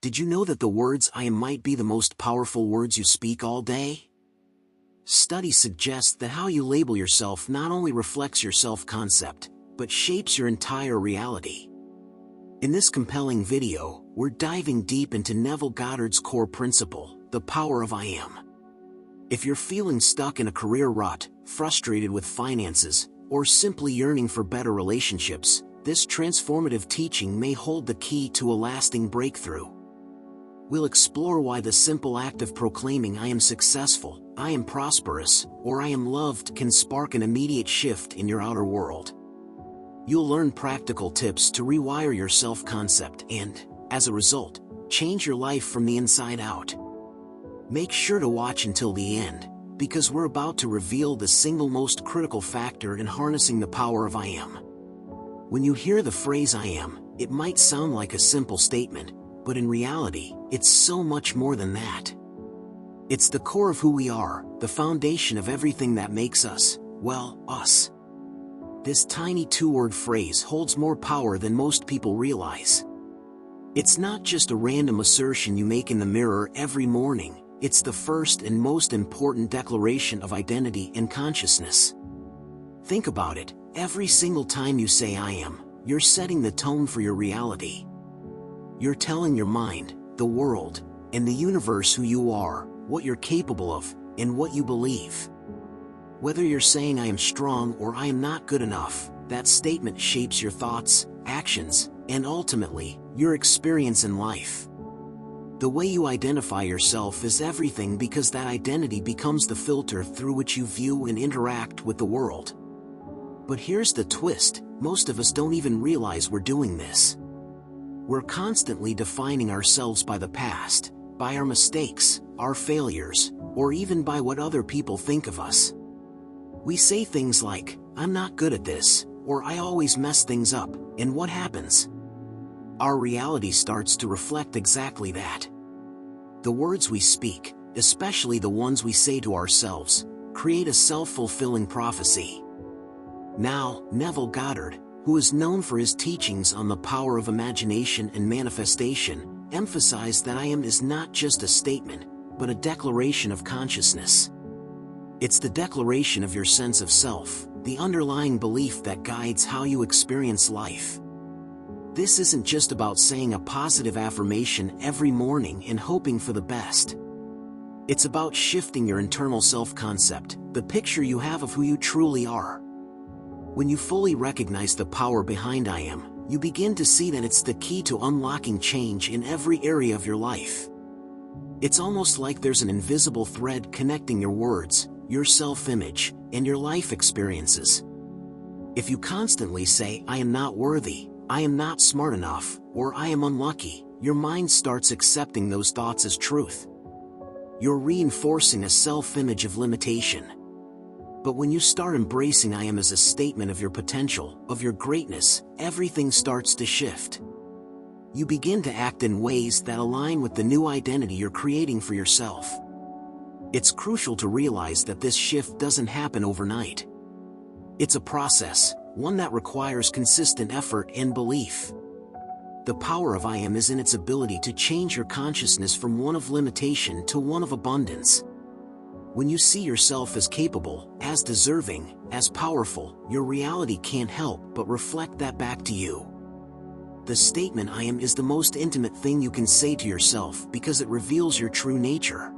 Did you know that the words I am might be the most powerful words you speak all day? Studies suggest that how you label yourself not only reflects your self-concept, but shapes your entire reality. In this compelling video, we're diving deep into Neville Goddard's core principle, the power of I am. If you're feeling stuck in a career rut, frustrated with finances, or simply yearning for better relationships, this transformative teaching may hold the key to a lasting breakthrough. We'll explore why the simple act of proclaiming I am successful, I am prosperous, or I am loved can spark an immediate shift in your outer world. You'll learn practical tips to rewire your self-concept and, as a result, change your life from the inside out. Make sure to watch until the end, because we're about to reveal the single most critical factor in harnessing the power of I am. When you hear the phrase I am, it might sound like a simple statement, but in reality, it's so much more than that. It's the core of who we are, the foundation of everything that makes us, well, us. This tiny two-word phrase holds more power than most people realize. It's not just a random assertion you make in the mirror every morning, it's the first and most important declaration of identity and consciousness. Think about it, every single time you say I am, you're setting the tone for your reality. You're telling your mind, the world, and the universe who you are, what you're capable of, and what you believe. Whether you're saying I am strong or I am not good enough, that statement shapes your thoughts, actions, and ultimately, your experience in life. The way you identify yourself is everything because that identity becomes the filter through which you view and interact with the world. But here's the twist, most of us don't even realize we're doing this. We're constantly defining ourselves by the past, by our mistakes, our failures, or even by what other people think of us. We say things like, I'm not good at this, or I always mess things up, and what happens? Our reality starts to reflect exactly that. The words we speak, especially the ones we say to ourselves, create a self-fulfilling prophecy. Now, Neville Goddard, who is known for his teachings on the power of imagination and manifestation, emphasized that I am is not just a statement, but a declaration of consciousness. It's the declaration of your sense of self, the underlying belief that guides how you experience life. This isn't just about saying a positive affirmation every morning and hoping for the best. It's about shifting your internal self-concept, the picture you have of who you truly are. When you fully recognize the power behind I am, you begin to see that it's the key to unlocking change in every area of your life. It's almost like there's an invisible thread connecting your words, your self-image, and your life experiences. If you constantly say, I am not worthy, I am not smart enough, or I am unlucky, your mind starts accepting those thoughts as truth. You're reinforcing a self-image of limitation. But when you start embracing I am as a statement of your potential, of your greatness, everything starts to shift. You begin to act in ways that align with the new identity you're creating for yourself. It's crucial to realize that this shift doesn't happen overnight. It's a process, one that requires consistent effort and belief. The power of I am is in its ability to change your consciousness from one of limitation to one of abundance. When you see yourself as capable, as deserving, as powerful, your reality can't help but reflect that back to you. The statement I am is the most intimate thing you can say to yourself because it reveals your true nature.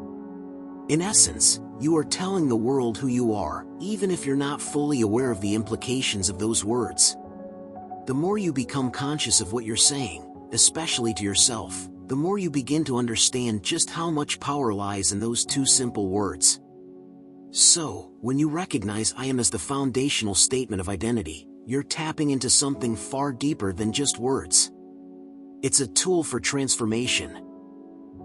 In essence, you are telling the world who you are, even if you're not fully aware of the implications of those words. The more you become conscious of what you're saying, especially to yourself, the more you begin to understand just how much power lies in those two simple words. So, when you recognize I am as the foundational statement of identity, you're tapping into something far deeper than just words. It's a tool for transformation.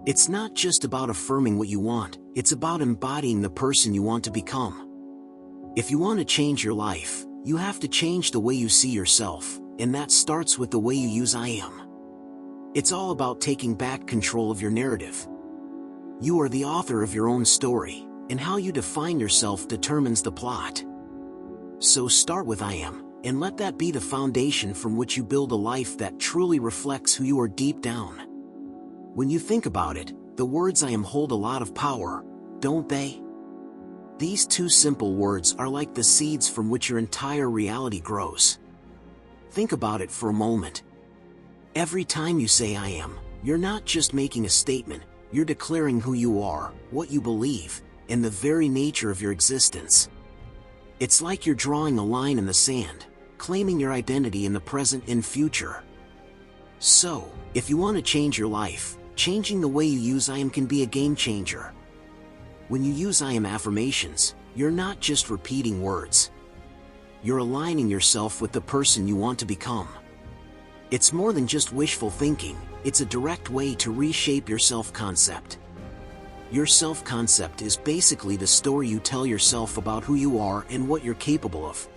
It's not just about affirming what you want, it's about embodying the person you want to become. If you want to change your life, you have to change the way you see yourself, and that starts with the way you use I am. It's all about taking back control of your narrative. You are the author of your own story, and how you define yourself determines the plot. So start with I am, and let that be the foundation from which you build a life that truly reflects who you are deep down. When you think about it, the words I am hold a lot of power, don't they? These two simple words are like the seeds from which your entire reality grows. Think about it for a moment. Every time you say I am, you're not just making a statement, you're declaring who you are, what you believe, and the very nature of your existence. It's like you're drawing a line in the sand, claiming your identity in the present and future. So, if you want to change your life, changing the way you use I am can be a game changer. When you use I am affirmations, you're not just repeating words. You're aligning yourself with the person you want to become. It's more than just wishful thinking, it's a direct way to reshape your self-concept. Your self-concept is basically the story you tell yourself about who you are and what you're capable of.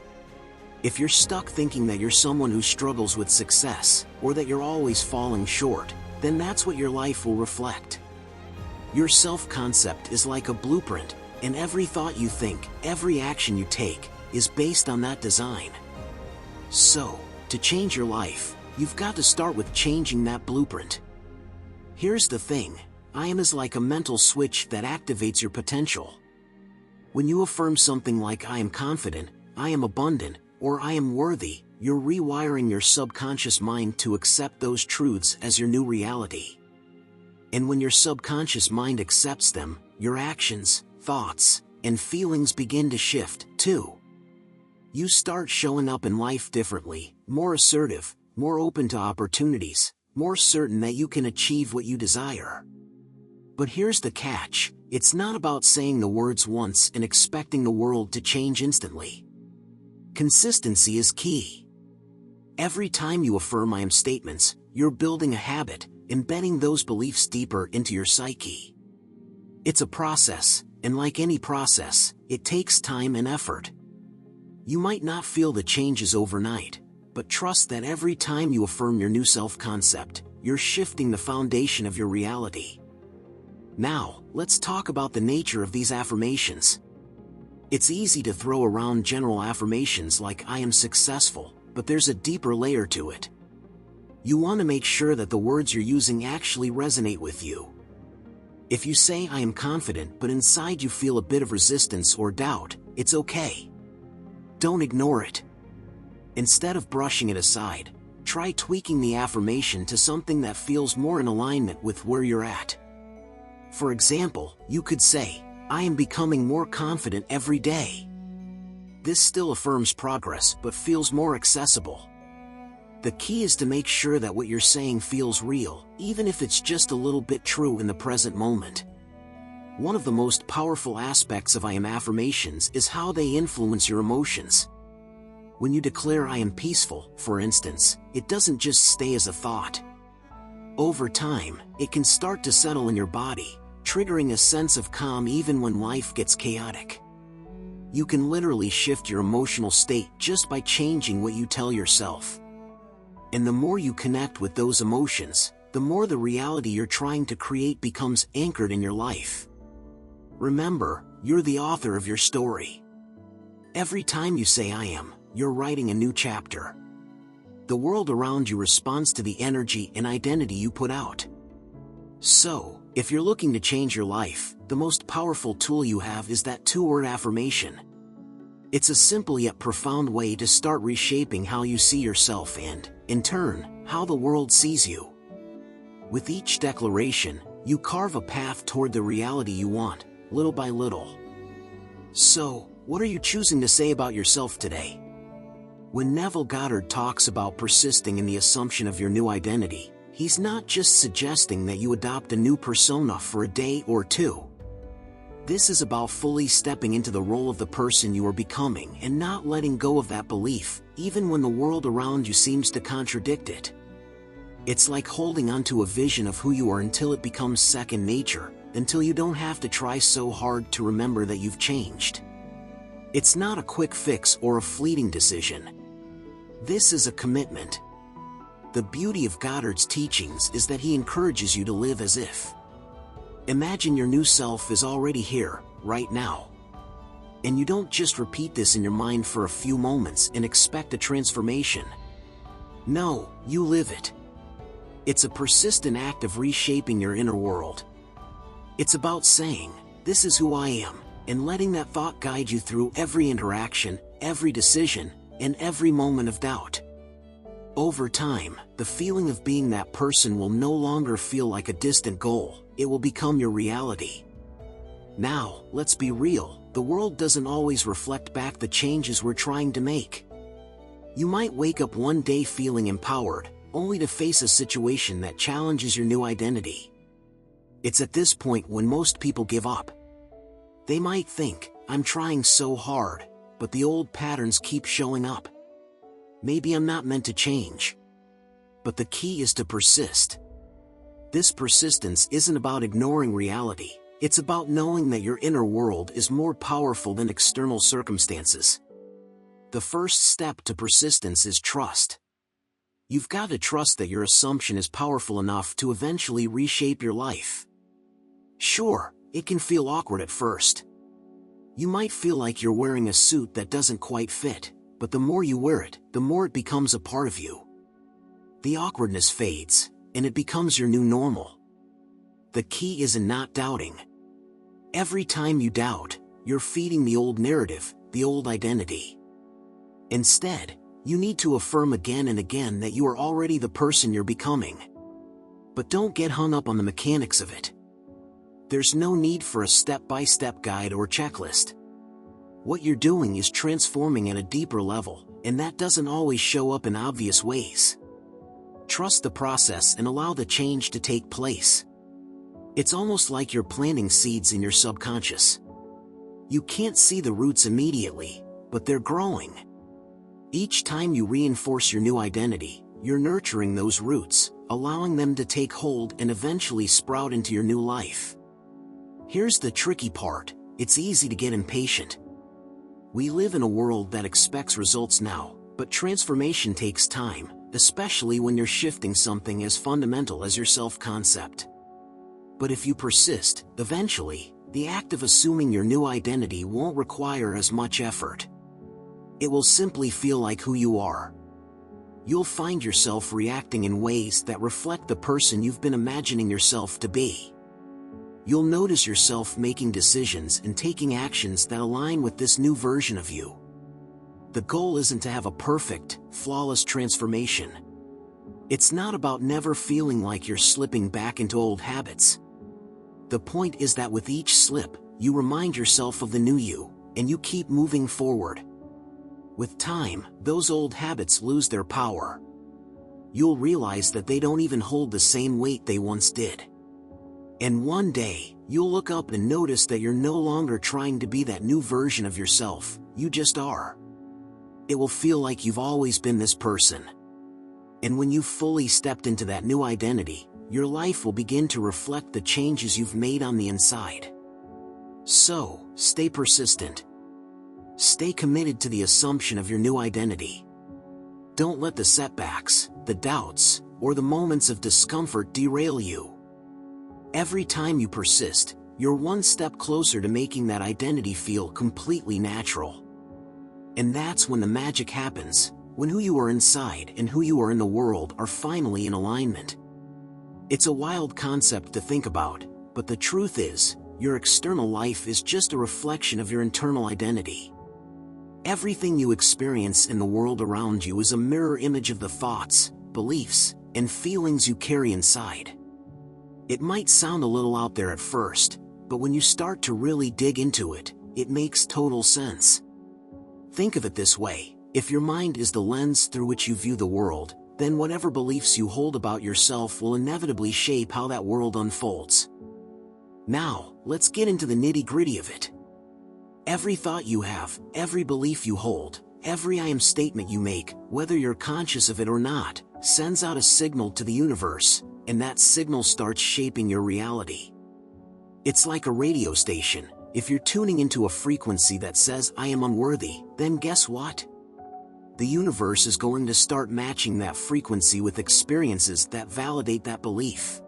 If you're stuck thinking that you're someone who struggles with success, or that you're always falling short, then that's what your life will reflect. Your self-concept is like a blueprint, and every thought you think, every action you take, is based on that design. So, to change your life, you've got to start with changing that blueprint. Here's the thing, I am is like a mental switch that activates your potential. When you affirm something like I am confident, I am abundant, or I am worthy, you're rewiring your subconscious mind to accept those truths as your new reality. And when your subconscious mind accepts them, your actions, thoughts, and feelings begin to shift, too. You start showing up in life differently, more assertive, more open to opportunities, more certain that you can achieve what you desire. But here's the catch, it's not about saying the words once and expecting the world to change instantly. Consistency is key. Every time you affirm I am statements, you're building a habit, embedding those beliefs deeper into your psyche. It's a process, and like any process, it takes time and effort. You might not feel the changes overnight, but trust that every time you affirm your new self-concept, you're shifting the foundation of your reality. Now, let's talk about the nature of these affirmations. It's easy to throw around general affirmations like I am successful, but there's a deeper layer to it. You want to make sure that the words you're using actually resonate with you. If you say I am confident but inside you feel a bit of resistance or doubt, it's okay. Don't ignore it. Instead of brushing it aside, try tweaking the affirmation to something that feels more in alignment with where you're at. For example, you could say, I am becoming more confident every day. This still affirms progress but feels more accessible. The key is to make sure that what you're saying feels real, even if it's just a little bit true in the present moment. One of the most powerful aspects of I am affirmations is how they influence your emotions. When you declare I am peaceful, for instance, it doesn't just stay as a thought. Over time, it can start to settle in your body, triggering a sense of calm even when life gets chaotic. You can literally shift your emotional state just by changing what you tell yourself. And the more you connect with those emotions, the more the reality you're trying to create becomes anchored in your life. Remember, you're the author of your story. Every time you say I am, you're writing a new chapter. The world around you responds to the energy and identity you put out. So, if you're looking to change your life, the most powerful tool you have is that two-word affirmation. It's a simple yet profound way to start reshaping how you see yourself and, in turn, how the world sees you. With each declaration, you carve a path toward the reality you want, little by little. So, what are you choosing to say about yourself today? When Neville Goddard talks about persisting in the assumption of your new identity, he's not just suggesting that you adopt a new persona for a day or two. This is about fully stepping into the role of the person you are becoming and not letting go of that belief, even when the world around you seems to contradict it. It's like holding onto a vision of who you are until it becomes second nature, until you don't have to try so hard to remember that you've changed. It's not a quick fix or a fleeting decision. This is a commitment. The beauty of Goddard's teachings is that he encourages you to live as if. Imagine your new self is already here, right now. And you don't just repeat this in your mind for a few moments and expect a transformation. No, you live it. It's a persistent act of reshaping your inner world. It's about saying, "This is who I am," and letting that thought guide you through every interaction, every decision, and every moment of doubt. Over time, the feeling of being that person will no longer feel like a distant goal, it will become your reality. Now, let's be real, the world doesn't always reflect back the changes we're trying to make. You might wake up one day feeling empowered, only to face a situation that challenges your new identity. It's at this point when most people give up. They might think, "I'm trying so hard, but the old patterns keep showing up. Maybe I'm not meant to change." But the key is to persist. This persistence isn't about ignoring reality, it's about knowing that your inner world is more powerful than external circumstances. The first step to persistence is trust. You've got to trust that your assumption is powerful enough to eventually reshape your life. Sure, it can feel awkward at first. You might feel like you're wearing a suit that doesn't quite fit, but the more you wear it, the more it becomes a part of you. The awkwardness fades, and it becomes your new normal. The key is in not doubting. Every time you doubt, you're feeding the old narrative, the old identity. Instead, you need to affirm again and again that you are already the person you're becoming. But don't get hung up on the mechanics of it. There's no need for a step-by-step guide or checklist. What you're doing is transforming at a deeper level, and that doesn't always show up in obvious ways. Trust the process and allow the change to take place. It's almost like you're planting seeds in your subconscious. You can't see the roots immediately, but they're growing. Each time you reinforce your new identity, you're nurturing those roots, allowing them to take hold and eventually sprout into your new life. Here's the tricky part: it's easy to get impatient. We live in a world that expects results now, but transformation takes time, especially when you're shifting something as fundamental as your self-concept. But if you persist, eventually, the act of assuming your new identity won't require as much effort. It will simply feel like who you are. You'll find yourself reacting in ways that reflect the person you've been imagining yourself to be. You'll notice yourself making decisions and taking actions that align with this new version of you. The goal isn't to have a perfect, flawless transformation. It's not about never feeling like you're slipping back into old habits. The point is that with each slip, you remind yourself of the new you, and you keep moving forward. With time, those old habits lose their power. You'll realize that they don't even hold the same weight they once did. And one day, you'll look up and notice that you're no longer trying to be that new version of yourself, you just are. It will feel like you've always been this person. And when you've fully stepped into that new identity, your life will begin to reflect the changes you've made on the inside. So, stay persistent. Stay committed to the assumption of your new identity. Don't let the setbacks, the doubts, or the moments of discomfort derail you. Every time you persist, you're one step closer to making that identity feel completely natural. And that's when the magic happens, when who you are inside and who you are in the world are finally in alignment. It's a wild concept to think about, but the truth is, your external life is just a reflection of your internal identity. Everything you experience in the world around you is a mirror image of the thoughts, beliefs, and feelings you carry inside. It might sound a little out there at first, but when you start to really dig into it, it makes total sense. Think of it this way: if your mind is the lens through which you view the world, then whatever beliefs you hold about yourself will inevitably shape how that world unfolds. Now, let's get into the nitty-gritty of it. Every thought you have, every belief you hold, every I am statement you make, whether you're conscious of it or not, sends out a signal to the universe, and that signal starts shaping your reality. It's like a radio station. If you're tuning into a frequency that says I am unworthy, then guess what? The universe is going to start matching that frequency with experiences that validate that belief.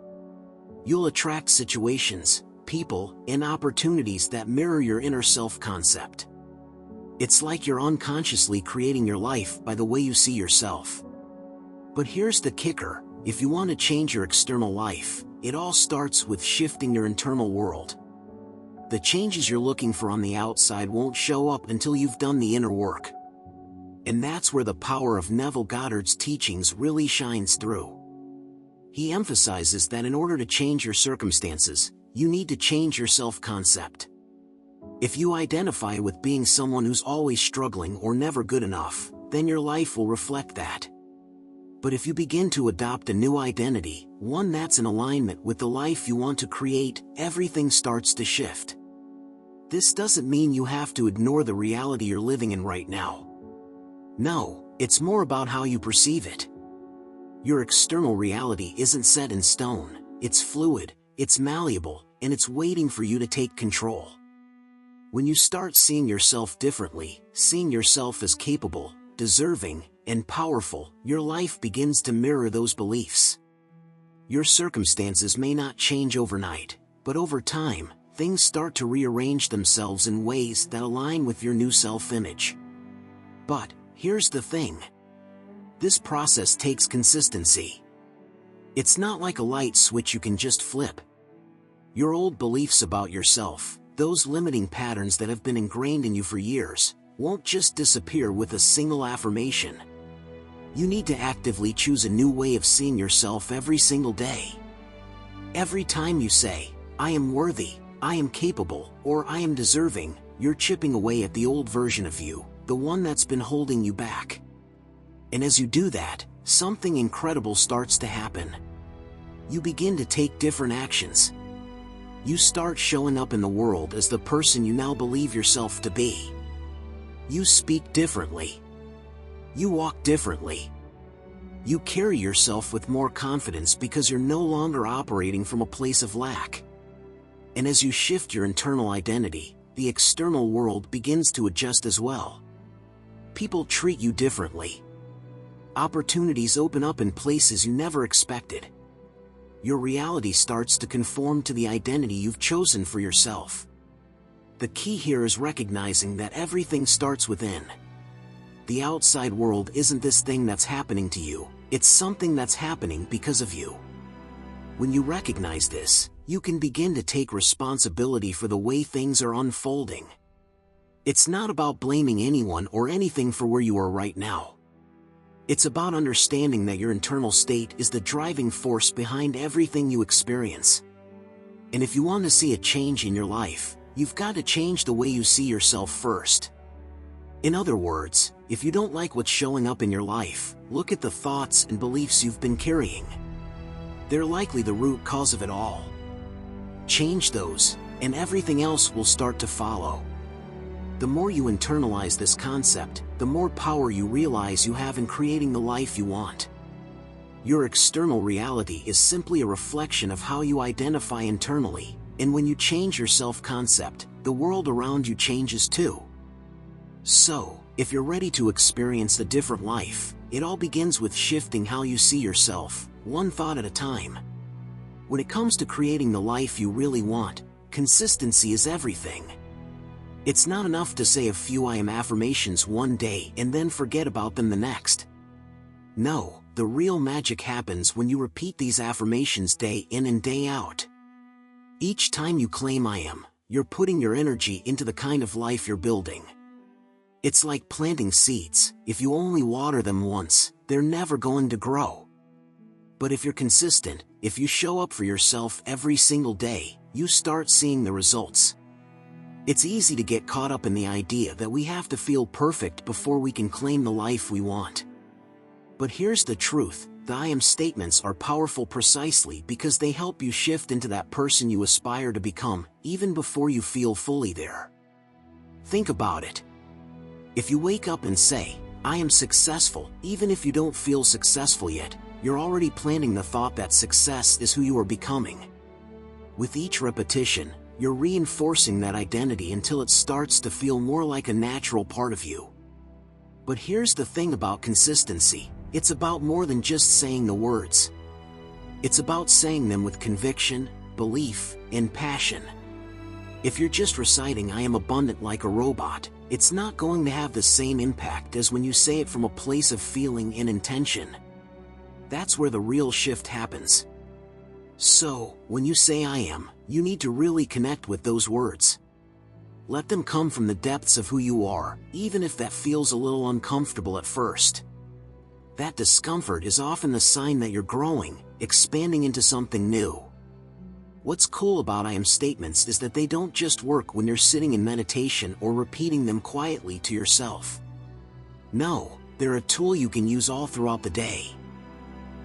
You'll attract situations, people, and opportunities that mirror your inner self-concept. It's like you're unconsciously creating your life by the way you see yourself. But here's the kicker: If you want to change your external life, it all starts with shifting your internal world. The changes you're looking for on the outside won't show up until you've done the inner work. And that's where the power of Neville Goddard's teachings really shines through. He emphasizes that in order to change your circumstances, you need to change your self-concept. If you identify with being someone who's always struggling or never good enough, then your life will reflect that. But if you begin to adopt a new identity, one that's in alignment with the life you want to create, everything starts to shift. This doesn't mean you have to ignore the reality you're living in right now. No, it's more about how you perceive it. Your external reality isn't set in stone, it's fluid, it's malleable, and it's waiting for you to take control. When you start seeing yourself differently, seeing yourself as capable, deserving, and powerful, your life begins to mirror those beliefs. Your circumstances may not change overnight, but over time, things start to rearrange themselves in ways that align with your new self-image. But here's the thing. This process takes consistency. It's not like a light switch you can just flip. Your old beliefs about yourself, those limiting patterns that have been ingrained in you for years, won't just disappear with a single affirmation. You need to actively choose a new way of seeing yourself every single day. Every time you say, "I am worthy," "I am capable," or "I am deserving," you're chipping away at the old version of you, the one that's been holding you back. And as you do that, something incredible starts to happen. You begin to take different actions. You start showing up in the world as the person you now believe yourself to be. You speak differently. You walk differently. You carry yourself with more confidence because you're no longer operating from a place of lack. And as you shift your internal identity, the external world begins to adjust as well. People treat you differently. Opportunities open up in places you never expected. Your reality starts to conform to the identity you've chosen for yourself. The key here is recognizing that everything starts within. The outside world isn't this thing that's happening to you, it's something that's happening because of you. When you recognize this, you can begin to take responsibility for the way things are unfolding. It's not about blaming anyone or anything for where you are right now. It's about understanding that your internal state is the driving force behind everything you experience. And if you want to see a change in your life, you've got to change the way you see yourself first. In other words, if you don't like what's showing up in your life, look at the thoughts and beliefs you've been carrying. They're likely the root cause of it all. Change those, and everything else will start to follow. The more you internalize this concept, the more power you realize you have in creating the life you want. Your external reality is simply a reflection of how you identify internally, and when you change your self-concept, the world around you changes too. So, if you're ready to experience a different life, it all begins with shifting how you see yourself, one thought at a time. When it comes to creating the life you really want, consistency is everything. It's not enough to say a few I am affirmations one day and then forget about them the next. No, the real magic happens when you repeat these affirmations day in and day out. Each time you claim I am, you're putting your energy into the kind of life you're building. It's like planting seeds. If you only water them once, they're never going to grow. But if you're consistent, if you show up for yourself every single day, you start seeing the results. It's easy to get caught up in the idea that we have to feel perfect before we can claim the life we want. But here's the truth, the I am statements are powerful precisely because they help you shift into that person you aspire to become, even before you feel fully there. Think about it. If you wake up and say, I am successful, even if you don't feel successful yet, you're already planting the thought that success is who you are becoming. With each repetition, you're reinforcing that identity until it starts to feel more like a natural part of you. But here's the thing about consistency, it's about more than just saying the words. It's about saying them with conviction, belief, and passion. If you're just reciting I am abundant like a robot, it's not going to have the same impact as when you say it from a place of feeling and intention. That's where the real shift happens. So, when you say I am, you need to really connect with those words. Let them come from the depths of who you are, even if that feels a little uncomfortable at first. That discomfort is often the sign that you're growing, expanding into something new. What's cool about I am statements is that they don't just work when you're sitting in meditation or repeating them quietly to yourself. No, they're a tool you can use all throughout the day.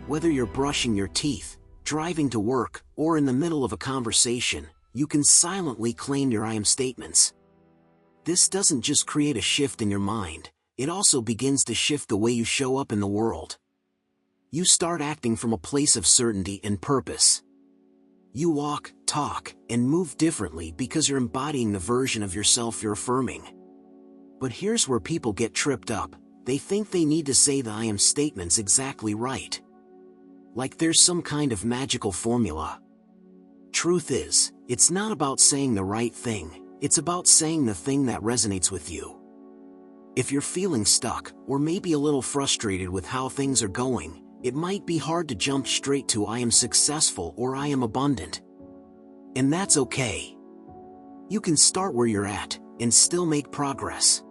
Whether you're brushing your teeth, driving to work, or in the middle of a conversation, you can silently claim your I am statements. This doesn't just create a shift in your mind, it also begins to shift the way you show up in the world. You start acting from a place of certainty and purpose. You walk, talk, and move differently because you're embodying the version of yourself you're affirming. But here's where people get tripped up. They think they need to say the I am statements exactly right. Like there's some kind of magical formula. Truth is, it's not about saying the right thing, it's about saying the thing that resonates with you. If you're feeling stuck, or maybe a little frustrated with how things are going, it might be hard to jump straight to I am successful or I am abundant. And that's okay. You can start where you're at, and still make progress.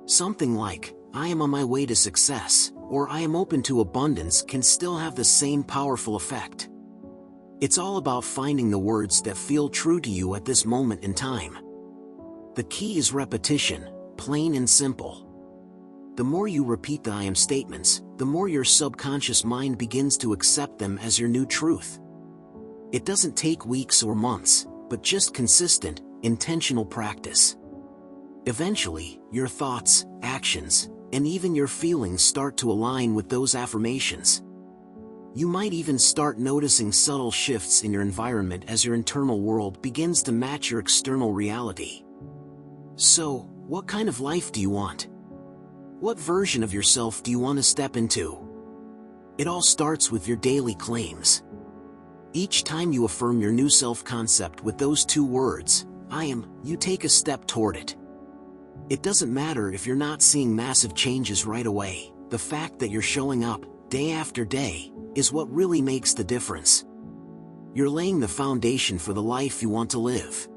Something like, I am on my way to success, or I am open to abundance can still have the same powerful effect. It's all about finding the words that feel true to you at this moment in time. The key is repetition, plain and simple. The more you repeat the I am statements, the more your subconscious mind begins to accept them as your new truth. It doesn't take weeks or months, but just consistent, intentional practice. Eventually, your thoughts, actions, and even your feelings start to align with those affirmations. You might even start noticing subtle shifts in your environment as your internal world begins to match your external reality. So, what kind of life do you want? What version of yourself do you want to step into? It all starts with your daily claims. Each time you affirm your new self-concept with those two words, I am, you take a step toward it. It doesn't matter if you're not seeing massive changes right away, the fact that you're showing up, day after day, is what really makes the difference. You're laying the foundation for the life you want to live.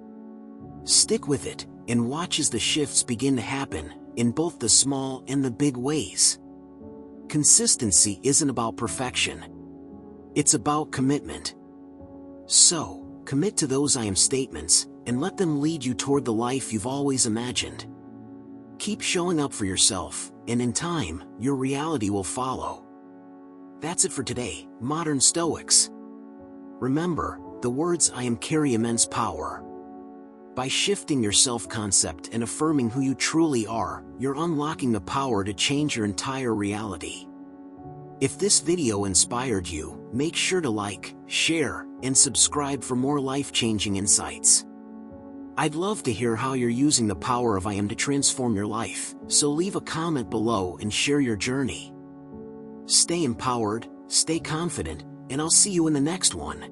Stick with it, and watch as the shifts begin to happen, in both the small and the big ways. Consistency isn't about perfection. It's about commitment. So, commit to those I am statements, and let them lead you toward the life you've always imagined. Keep showing up for yourself, and in time, your reality will follow. That's it for today, Modern Stoics. Remember, the words I am carry immense power. By shifting your self-concept and affirming who you truly are, you're unlocking the power to change your entire reality. If this video inspired you, make sure to like, share, and subscribe for more life-changing insights. I'd love to hear how you're using the power of I am to transform your life, so leave a comment below and share your journey. Stay empowered, stay confident, and I'll see you in the next one.